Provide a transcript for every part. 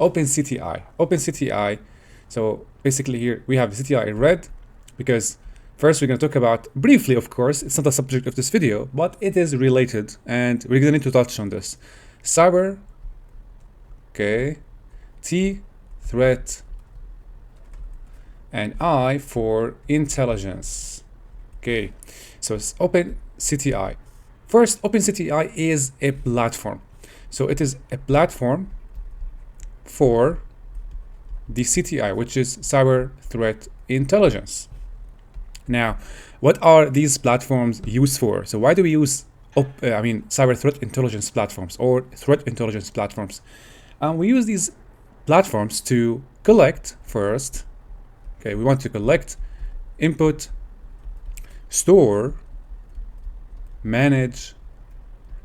OpenCTI. OpenCTI. So basically here we have the CTI in red because first we're going to talk about briefly, of course, it's not the subject of this video, but it is related and we're going to need to touch on this. Cyber, okay, T, threat, and I for intelligence. Okay, so it's OpenCTI. First, OpenCTI is a platform. So it is a platform for the CTI, which is Cyber Threat Intelligence. Now, what are these platforms used for? So why do we use cyber threat intelligence platforms or threat intelligence platforms? We use these platforms to collect first. Okay, we want to collect, input, store, manage,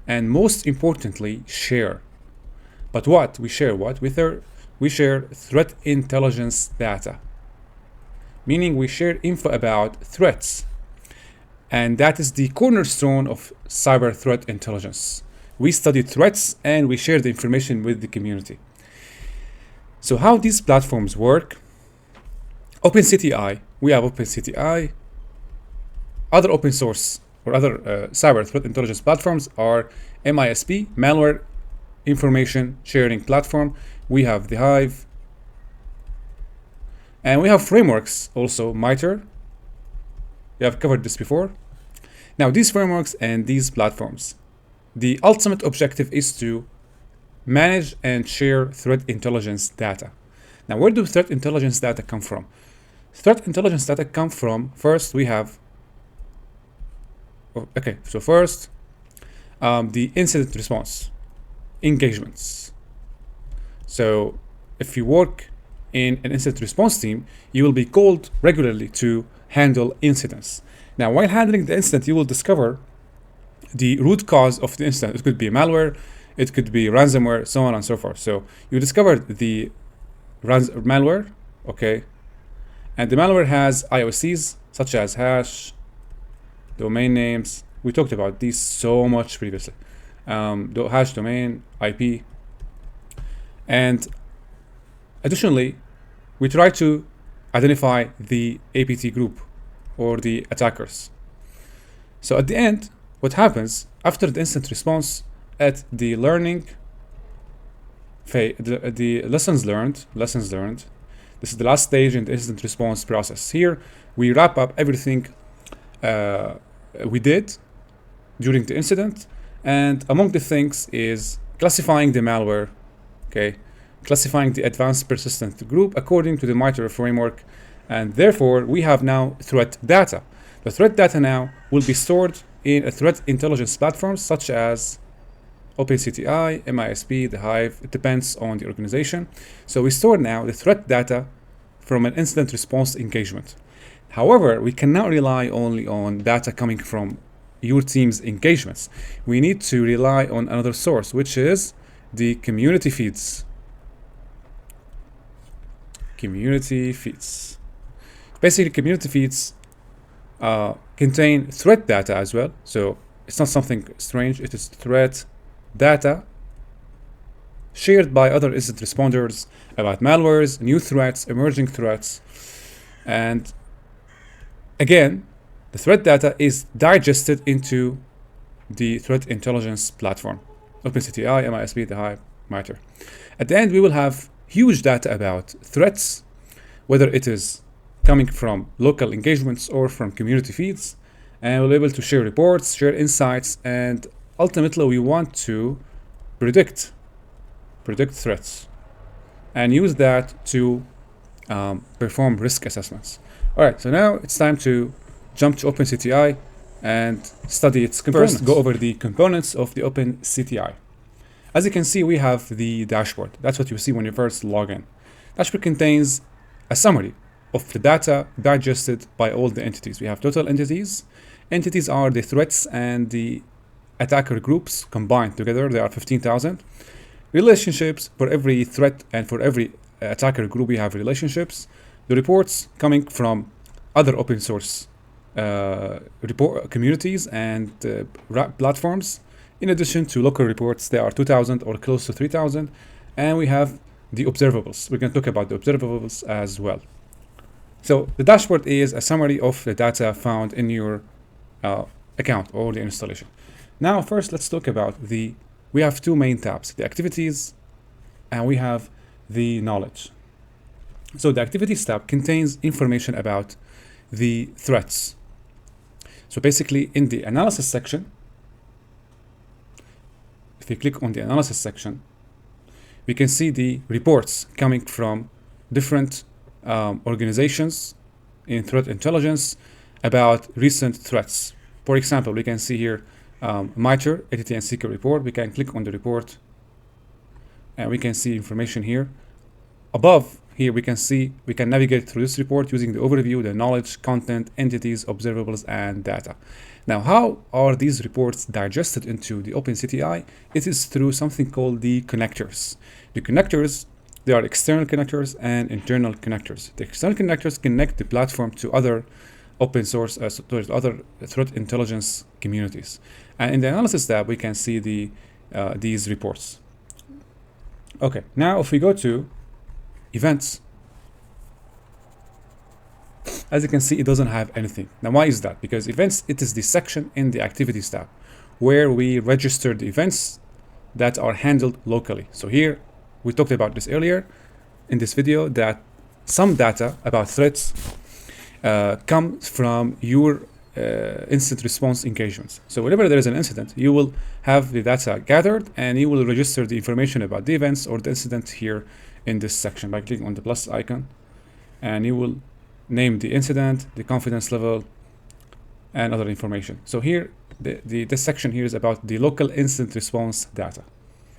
and most importantly, share. But what? We share what? We share threat intelligence data. Meaning we share info about threats. And that is the cornerstone of cyber threat intelligence. We study threats and we share the information with the community. So how these platforms work? OpenCTI, we have OpenCTI. Other open source or other cyber threat intelligence platforms are MISP, Malware Information Sharing Platform. We have the Hive. And we have frameworks also, MITRE. We have covered this before. Now these frameworks and these platforms, the ultimate objective is to manage and share threat intelligence data. Now where do threat intelligence data come from? Threat intelligence data come from, first we have, okay, so first, the incident response, engagements. So if you work in an incident response team, you will be called regularly to handle incidents. Now, while handling the incident, you will discover the root cause of the incident. It could be malware, it could be ransomware, so on and so forth. So you discovered the malware, okay, and the malware has IOCs such as hash, domain names. We talked about these so much previously. Hash, domain, IP, and additionally, we try to identify the APT group or the attackers. So at the end, what happens after the incident response at the learning phase, the lessons learned, this is the last stage in the incident response process. Here, we wrap up everything we did during the incident, and among the things is classifying the malware, okay, classifying the advanced persistent group according to the MITRE framework, and therefore we have now threat data. The threat data now will be stored in a threat intelligence platforms such as OpenCTI, MISP, the Hive. It depends on the organization. So we store now the threat data from an incident response engagement. However, we cannot rely only on data coming from your team's engagements. We need to rely on another source, which is the community feeds. Community feeds. Basically, community feeds contain threat data as well. So it's not something strange. It is threat data shared by other incident responders about malwares, new threats, emerging threats. And again, the threat data is digested into the threat intelligence platform. OpenCTI, MISP, the Hive, MITRE. At the end, we will have huge data about threats, whether it is coming from local engagements or from community feeds, and we'll be able to share reports, share insights, and ultimately we want to predict threats and use that to perform risk assessments. All right, so now it's time to jump to OpenCTI and study its components. First, go over the components of the OpenCTI. As you can see, we have the dashboard. That's what you see when you first log in. Dashboard contains a summary of the data digested by all the entities. We have total entities. Entities are the threats and the attacker groups combined together. There are 15,000. Relationships for every threat and for every attacker group, we have relationships. The reports coming from other open source report communities and platforms. In addition to local reports, there are 2,000 or close to 3,000. And we have the observables. We're going to talk about the observables as well. So the dashboard is a summary of the data found in your account or the installation. Now, first, let's talk about we have two main tabs, the activities and we have the knowledge. So the activities tab contains information about the threats. So basically in the analysis section, if you click on the analysis section, we can see the reports coming from different organizations in threat intelligence about recent threats. For example, we can see here MITRE, ATT and secret report. We can click on the report and we can see information here. Above here, we can navigate through this report using the overview, the knowledge, content, entities, observables, and data. Now, how are these reports digested into the OpenCTI? It is through something called the connectors. The connectors, they are external connectors and internal connectors. The external connectors connect the platform to other open source, to other threat intelligence communities. And in the analysis tab, we can see these reports. Okay, now if we go to events, as you can see, it doesn't have anything. Now, why is that? Because events, it is the section in the activities tab where we register the events that are handled locally. So here, we talked about this earlier in this video, that some data about threats come from your incident response engagements. So whenever there is an incident, you will have the data gathered and you will register the information about the events or the incident here in this section by clicking on the plus icon, and you will name the incident, the confidence level, and other information. So here, this section here is about the local incident response data.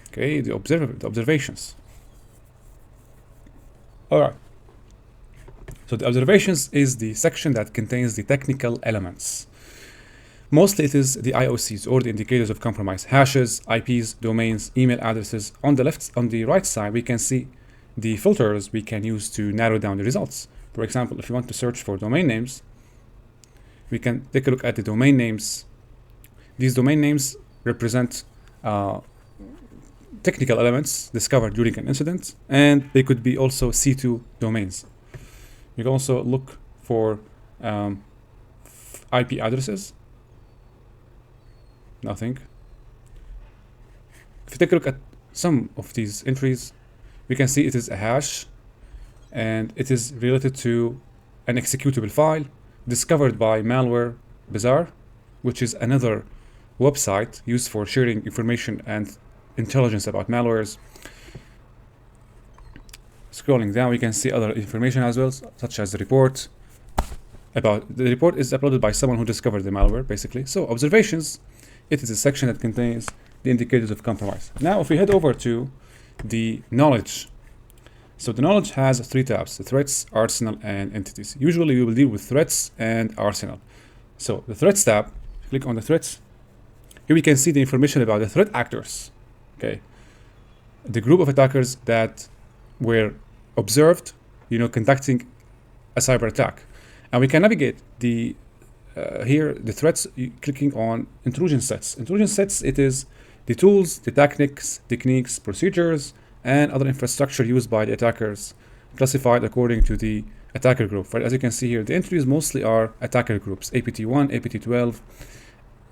Okay, the observations. All right. So the observations is the section that contains the technical elements. Mostly it is the IOCs or the indicators of compromise, hashes, IPs, domains, email addresses. On the right side, we can see the filters we can use to narrow down the results. For example, if you want to search for domain names, we can take a look at the domain names. These domain names represent technical elements discovered during an incident, and they could be also C2 domains. You can also look for IP addresses. Nothing. If you take a look at some of these entries, we can see it is a hash, and it is related to an executable file discovered by Malware Bazaar, which is another website used for sharing information and intelligence about malwares. Scrolling down, we can see other information as well, such as the report. The report is uploaded by someone who discovered the malware, basically. So observations, it is a section that contains the indicators of compromise. Now, if we head over to the knowledge. So the knowledge has three tabs: the threats, arsenal, and entities. Usually we will deal with threats and arsenal. So the threats tab, click on the threats. Here we can see the information about the threat actors. Okay, the group of attackers that were observed, conducting a cyber attack. And we can navigate here the threats clicking on intrusion sets. Intrusion sets, it is the tools, the techniques, procedures, and other infrastructure used by the attackers, classified according to the attacker group. Right? As you can see here, the entries mostly are attacker groups: APT1, APT12,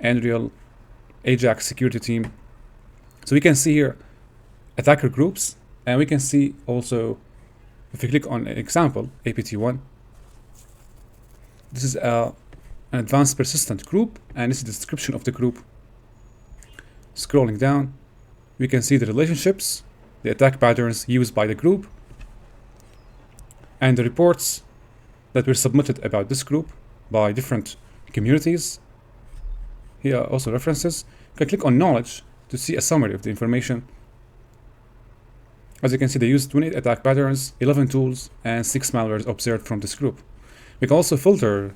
Andreal, Ajax security team. So we can see here attacker groups, and we can see also, if you click on an example, APT1, this is an advanced persistent group, and this is the description of the group. Scrolling down, we can see the relationships, the attack patterns used by the group, and the reports that were submitted about this group by different communities. Here are also references. You can click on knowledge to see a summary of the information. As you can see, they used 28 attack patterns, 11 tools, and 6 malwares observed from this group. We can also filter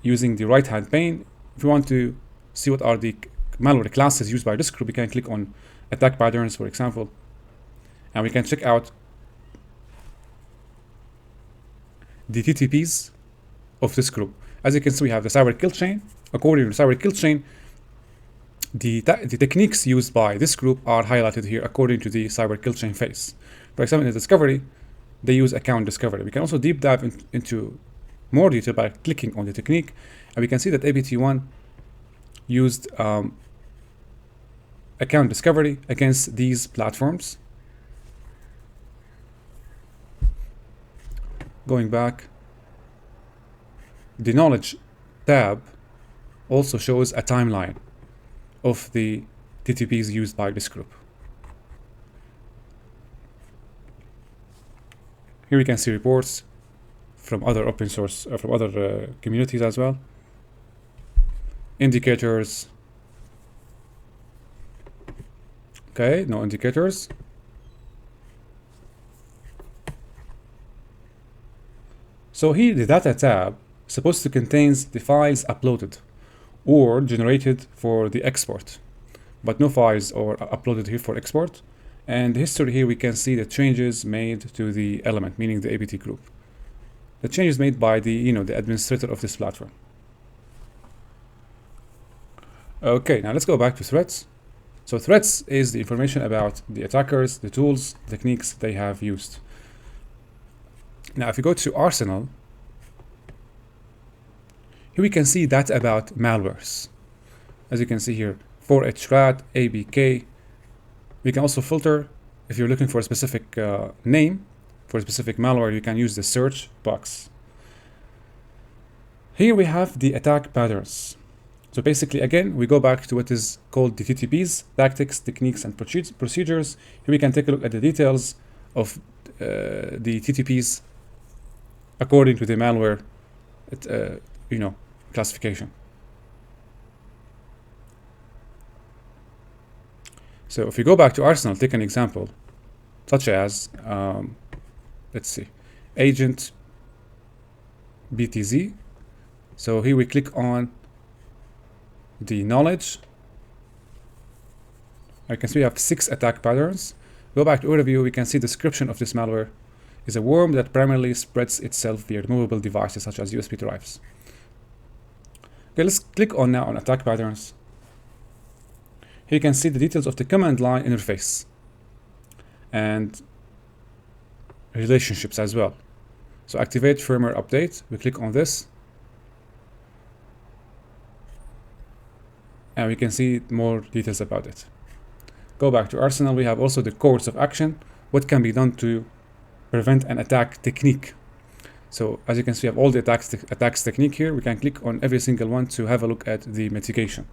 using the right-hand pane. If we want to see what are the malware classes used by this group, we can click on attack patterns, for example, and we can check out the TTPs of this group. As you can see, we have the cyber kill chain. According to the cyber kill chain, the techniques used by this group are highlighted here according to the cyber kill chain phase. For example, in the discovery, they use account discovery. We can also deep dive into more detail by clicking on the technique, and we can see that APT1 used account discovery against these platforms. Going back, the knowledge tab also shows a timeline of the TTPs used by this group. Here we can see reports from other open source, from other communities as well. Indicators. Okay, no indicators. So here the data tab is supposed to contain the files uploaded or generated for the export, but no files are uploaded here for export. And the history here, we can see the changes made to the element, meaning the APT group. The changes made by the, the administrator of this platform. Okay, now let's go back to threats. So threats is the information about the attackers, the tools, techniques they have used. Now, if you go to Arsenal, here we can see that about malwares. As you can see here, 4HRAT, ABK. We can also filter if you're looking for a specific name for a specific malware. You can use the search box. Here we have the attack patterns. So basically, again, we go back to what is called the TTPs, tactics, techniques, and procedures. Here we can take a look at the details of the TTPs according to the malware, classification. So if we go back to Arsenal, take an example, such as, let's see, agent BTZ. So here we click on the knowledge. I can see we have 6 attack patterns. Go back to overview, we can see description of this malware is a worm that primarily spreads itself via removable devices such as USB drives. Okay, let's click on now on attack patterns. Here you can see the details of the command line interface and relationships as well. So activate firmware update, we click on this, and we can see more details about it. Go back to Arsenal, we have also the course of action, what can be done to prevent an attack technique. So as you can see, we have all the attacks technique here. We can click on every single one to have a look at the mitigation.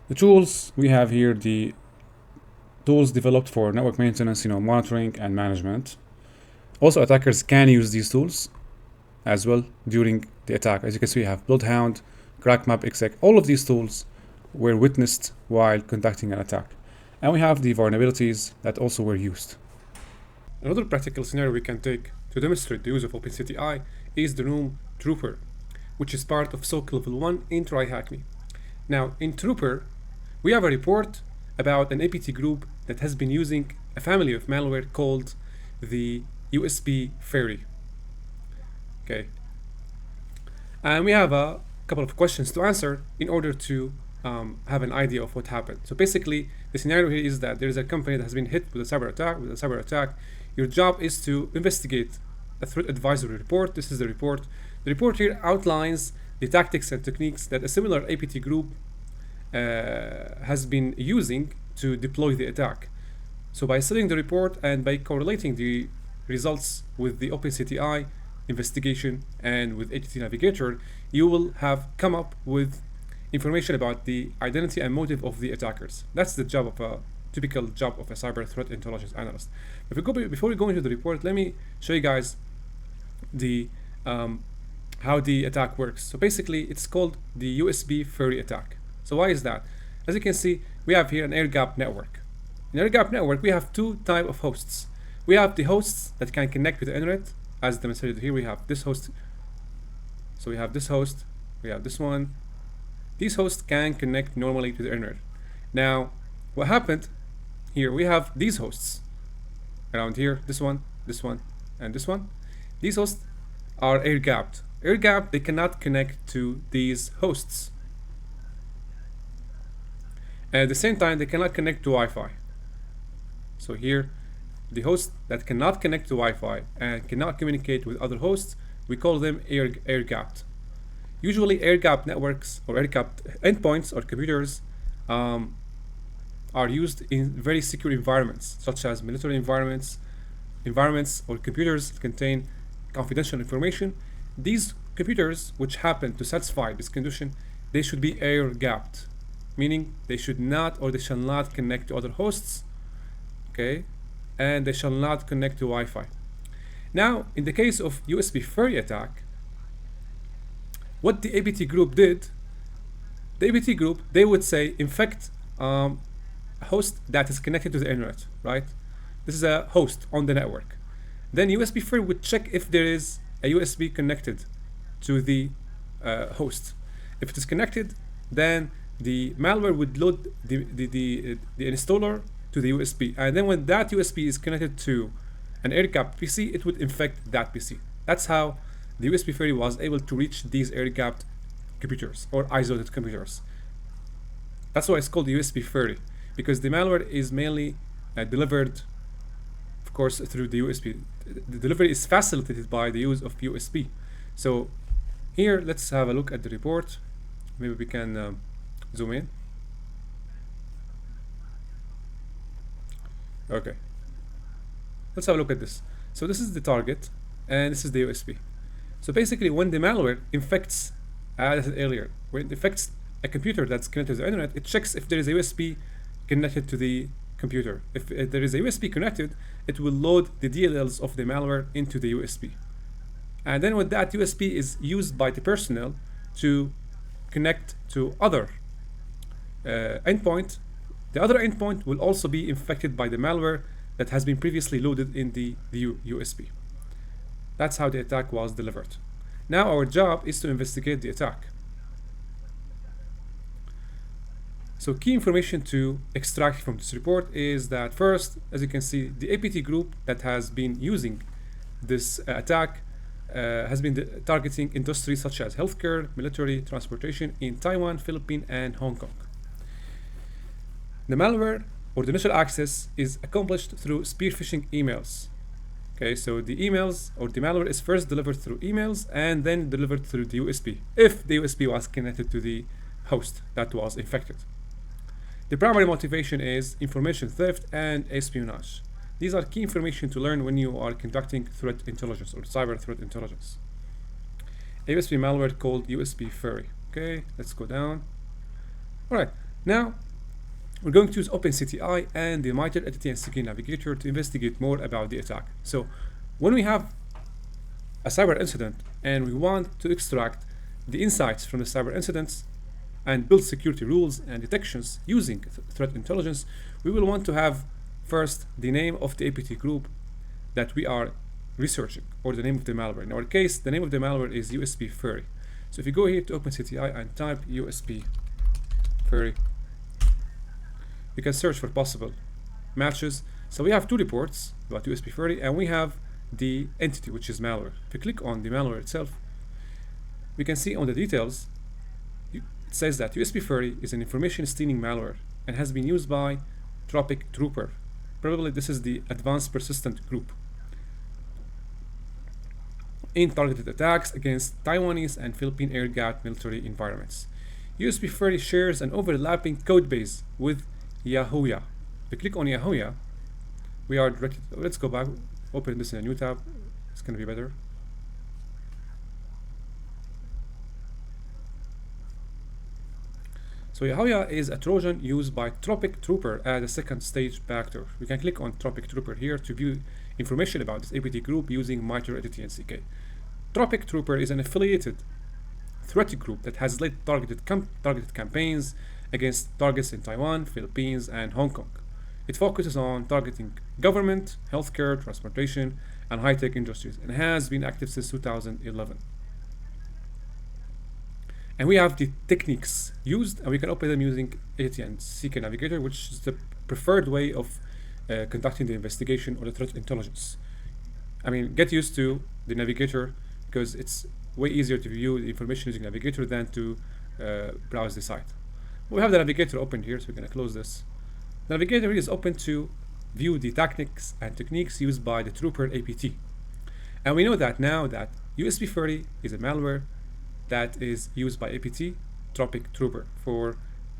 The tools, we have here the tools developed for network maintenance, monitoring and management. Also, attackers can use these tools as well during the attack. As you can see, we have Bloodhound, CrackMap, exec. All of these tools were witnessed while conducting an attack. And we have the vulnerabilities that also were used. Another practical scenario we can take to demonstrate the use of OpenCTI is the room Trooper, which is part of SOC Level 1 in TryHackMe. Now, in Trooper, we have a report about an APT group that has been using a family of malware called the USB Ferry. Okay. And we have a couple of questions to answer in order to have an idea of what happened. So basically, the scenario here is that there is a company that has been hit with a cyber attack. Your job is to investigate a threat advisory report. This is the report. The report here outlines the tactics and techniques that a similar APT group has been using to deploy the attack. So by studying the report and by correlating the results with the OpenCTI investigation and with HTTP Navigator, you will have come up with information about the identity and motive of the attackers. That's the job of a typical job of a cyber threat intelligence analyst. Before we go into the report, let me show you guys the how the attack works. So basically, it's called the USB Ferry attack. So why is that? As you can see, we have here an air-gapped network. In air-gapped network, we have 2 types of hosts. We have the hosts that can connect with the internet, as demonstrated here. We have this host. So we have this host. We have this one. These hosts can connect normally to the internet. Now, what happened here? We have these hosts around here. This one, and this one. These hosts are air-gapped. Air-gapped, they cannot connect to these hosts. And at the same time, they cannot connect to Wi-Fi. So here, the host that cannot connect to Wi-Fi and cannot communicate with other hosts, we call them air-gapped. Usually air-gapped networks or air-gapped endpoints or computers are used in very secure environments, such as military environments or computers that contain confidential information. These computers, which happen to satisfy this condition, they should be air-gapped, meaning they should not or they shall not connect to other hosts, okay, and they shall not connect to Wi-Fi. Now, in the case of USB Ferry attack, what the APT group did, the APT group, they would say infect a host that is connected to the internet, right? This is a host on the network. Then USB Ferry would check if there is a USB connected to the host. If it is connected, then the malware would load the installer to the USB, and then when that USB is connected to an air-gapped PC, it would infect that PC. That's how the USB Ferry was able to reach these air-gapped computers or isolated computers. That's why it's called the USB Ferry, because the malware is mainly delivered, of course, through the USB. The delivery is facilitated by the use of USB. So here, let's have a look at the report. Maybe we can zoom in. Okay, let's have a look at this. So this is the target, and this is the USB. So basically, when the malware infects, as I said earlier, when it infects a computer that's connected to the internet, it checks if there is a USB connected to the computer. If there is a USB connected, it will load the DLLs of the malware into the USB. And then when that USB is used by the personnel to connect to other endpoint, the other endpoint will also be infected by the malware that has been previously loaded in the USB. That's how the attack was delivered. Now our job is to investigate the attack. So key information to extract from this report is that first, as you can see, the APT group that has been using this attack has been targeting industries such as healthcare, military, transportation in Taiwan, Philippines, and Hong Kong. The malware or the initial access is accomplished through spear phishing emails. Okay, so the emails or the malware is first delivered through emails and then delivered through the USB, if the USB was connected to the host that was infected. The primary motivation is information theft and espionage. These are key information to learn when you are conducting threat intelligence or cyber threat intelligence. A USB malware called USB Ferry. Okay, let's go down. All right, now we're going to use OpenCTI and the MITRE and Security Navigator to investigate more about the attack. So when we have a cyber incident and we want to extract the insights from the cyber incidents and build security rules and detections using threat intelligence, we will want to have first the name of the APT group that we are researching, or the name of the malware. In our case, the name of the malware is USB Ferry. So if you go here to OpenCTI and type USB Ferry, you can search for possible matches. So we have two reports about USB Ferry, and we have the entity, which is malware. If you click on the malware itself, we can see on the details, it says that USB Ferry is an information stealing malware and has been used by Trooper. Probably this is the advanced persistent group in targeted attacks against Taiwanese and Philippine air-gapped military environments. USB Ferry shares an overlapping code base with Yahuya. If we click on Yahuya, we are directed. Let's go back, open this in a new tab. It's going to be better. So Yahuya is a Trojan used by Trooper as a second stage backdoor. We can click on Trooper here to view information about this APT group using MITRE and CK. Trooper is an affiliated threat group that has led targeted campaigns against targets in Taiwan, Philippines, and Hong Kong. It focuses on targeting government, healthcare, transportation, and high-tech industries, and has been active since 2011. And we have the techniques used, and we can open them using AT and CK Navigator, which is the preferred way of conducting the investigation or the threat intelligence. I mean, get used to the Navigator because it's way easier to view the information using Navigator than to browse the site. We have the Navigator open here, so we're going to close this. The Navigator is open to view the tactics and techniques used by the Trooper APT. And we know that now that USB30 is a malware that is used by APT, Tropic Trooper, for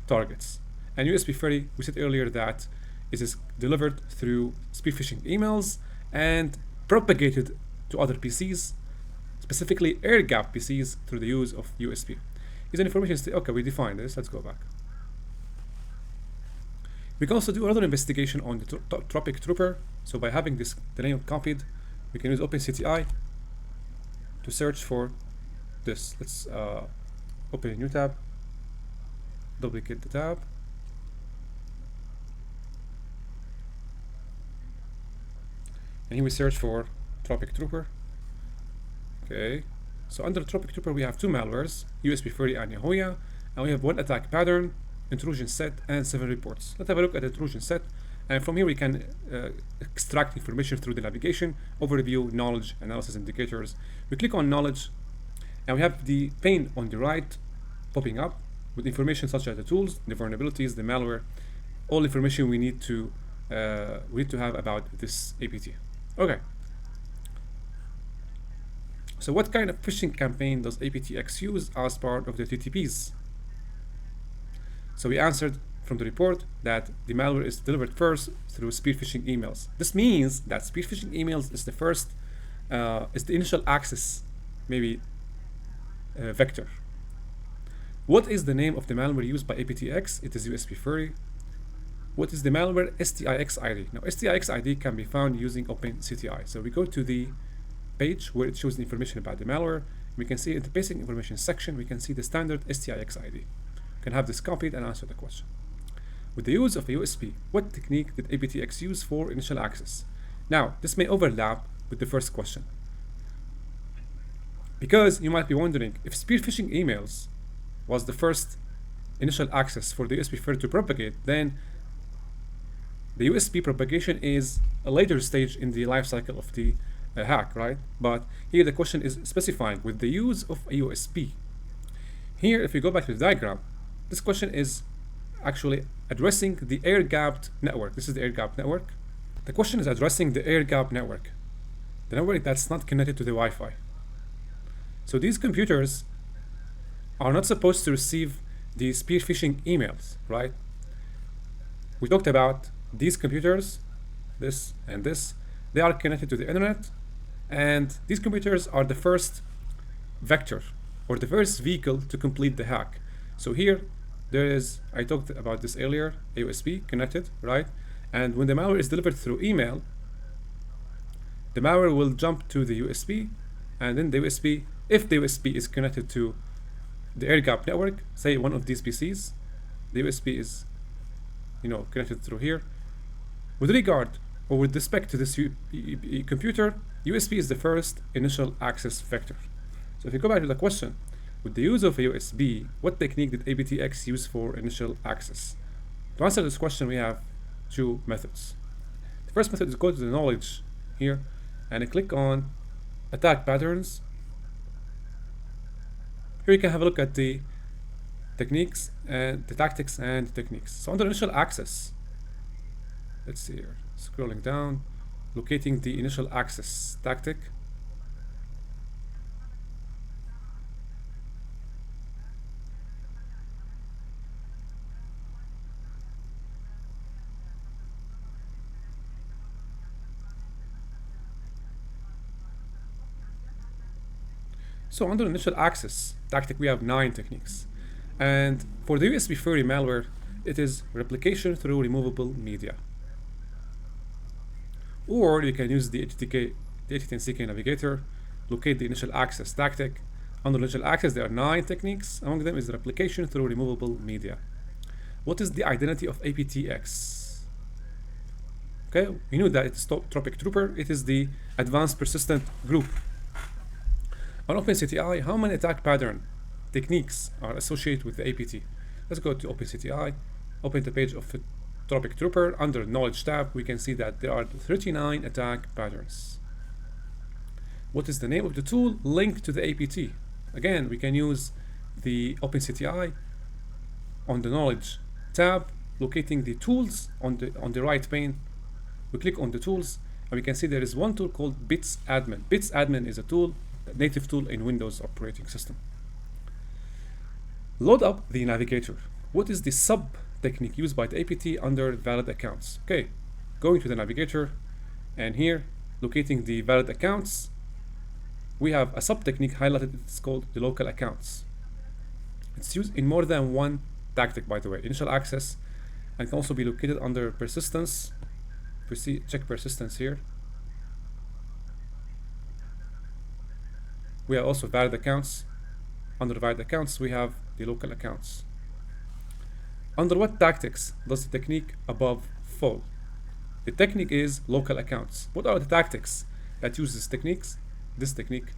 targets. And USB30, we said earlier that it is delivered through spear phishing emails and propagated to other PCs, specifically air-gapped PCs, through the use of USB. Here's an information. Okay, we defined this. Let's go back. We can also do another investigation on the Tropic Trooper. So by having the name copied, we can use OpenCTI to search for this. Let's open a new tab, duplicate the tab, and here we search for Tropic Trooper. Okay, so under Tropic Trooper we have two malwares, USB30 and Yahoya, and we have one attack pattern, intrusion set, and 7 reports. Let's have a look at the intrusion set, and from here we can extract information through the navigation, overview, knowledge, analysis indicators. We click on knowledge, and we have the pane on the right popping up with information such as the tools, the vulnerabilities, the malware, all information we need to have about this APT. Okay. So what kind of phishing campaign does APTX use as part of the TTPs? So we answered from the report that the malware is delivered first through spear phishing emails. This means that spear phishing emails is the first, is the initial access, maybe vector. What is the name of the malware used by APTX? It is USB30. What is the malware? STIX ID. Now STIX ID can be found using OpenCTI. So we go to the page where it shows the information about the malware. We can see in the basic information section, we can see the standard STIX ID. We can have this copied and answer the question. With the use of a USB, what technique did APTX use for initial access? Now, this may overlap with the first question, because you might be wondering, if spear phishing emails was the first initial access for the USB30 to propagate, then the USB propagation is a later stage in the life cycle of the hack, right? But here the question is specifying with the use of a USB. Here, if we go back to the diagram, this question is actually addressing the air-gapped network. This is the air-gapped network. The question is addressing the air-gapped network, the network that's not connected to the Wi-Fi. So these computers are not supposed to receive the spear phishing emails, right? We talked about these computers, this and this, they are connected to the internet, and these computers are the first vector or the first vehicle to complete the hack. So here there is, I talked about this earlier, a USB connected, right? And when the malware is delivered through email, the malware will jump to the USB, and then the USB, if the USB is connected to the air-gapped network, say one of these PCs, the USB is, connected through here. With regard or with respect to this computer, USB is the first initial access vector. So if you go back to the question, with the use of a USB, what technique did APTX use for initial access? To answer this question, we have two methods. The first method is go to the knowledge here and click on attack patterns. Here you can have a look at the techniques and the tactics and techniques. So under initial access, let's see here, scrolling down, locating the initial access tactic. So under initial access tactic, we have 9 techniques. And for the USB30 malware, it is replication through removable media. Or you can use the HTTP navigator, locate the initial access tactic. Under initial access, there are 9 techniques. Among them is replication through removable media. What is the identity of APTX? Okay, we knew that it's Tropic Trooper. It is the advanced persistent group. On OpenCTI, how many attack pattern techniques are associated with the APT? Let's go to OpenCTI, open the page of Tropic Trooper. Under Knowledge tab, we can see that there are 39 attack patterns. What is the name of the tool linked to the APT? Again, we can use the OpenCTI on the Knowledge tab, locating the tools on the right pane, we click on the tools, and we can see there is one tool called Bits Admin. Bits Admin is a tool, a native tool in Windows operating system. Load up the navigator. What is the sub technique used by the APT under valid accounts? Okay, going to the navigator, and here, locating the valid accounts, we have a sub technique highlighted. It's called the local accounts. It's used in more than one tactic, by the way. Initial access, and can also be located under persistence. Check persistence here. We have also valid accounts. Under valid accounts, we have the local accounts. Under what tactics does the technique above fall? The technique is local accounts. What are the tactics that use these techniques? This technique.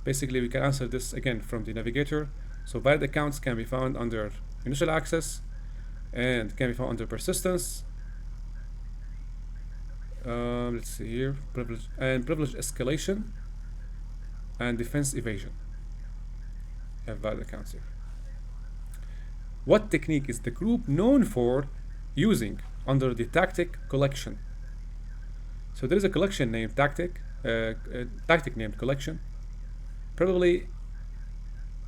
Basically, we can answer this again from the navigator. So valid accounts can be found under initial access and can be found under persistence. Let's see here, privilege escalation and defense evasion. You have valid accounts here. What technique is the group known for using under the tactic collection? So there is a collection named tactic, tactic named collection. Probably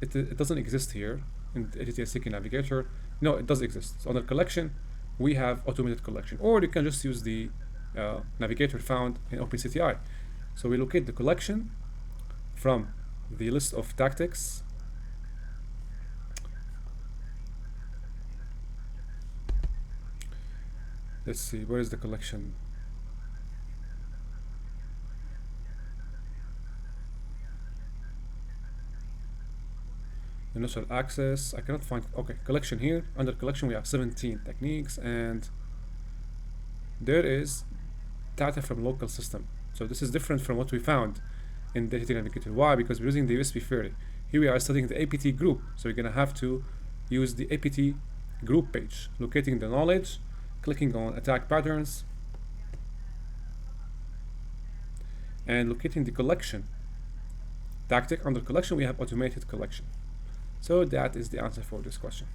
it doesn't exist here in the ATTSC navigator. No, it does exist. So under collection, we have automated collection, or you can just use the navigator found in OpenCTI. So we locate the collection from the list of tactics. Let's see, where is the collection? Initial access, I cannot find, okay, collection here. Under collection, we have 17 techniques, and there is data from local system. So this is different from what we found in the ATT navigator. Why? Because we're using the USB Ferry. Here we are studying the APT group, so we're gonna have to use the APT group page, locating the knowledge, clicking on attack patterns, and locating the collection tactic. Under collection, we have automated collection. So that is the answer for this question.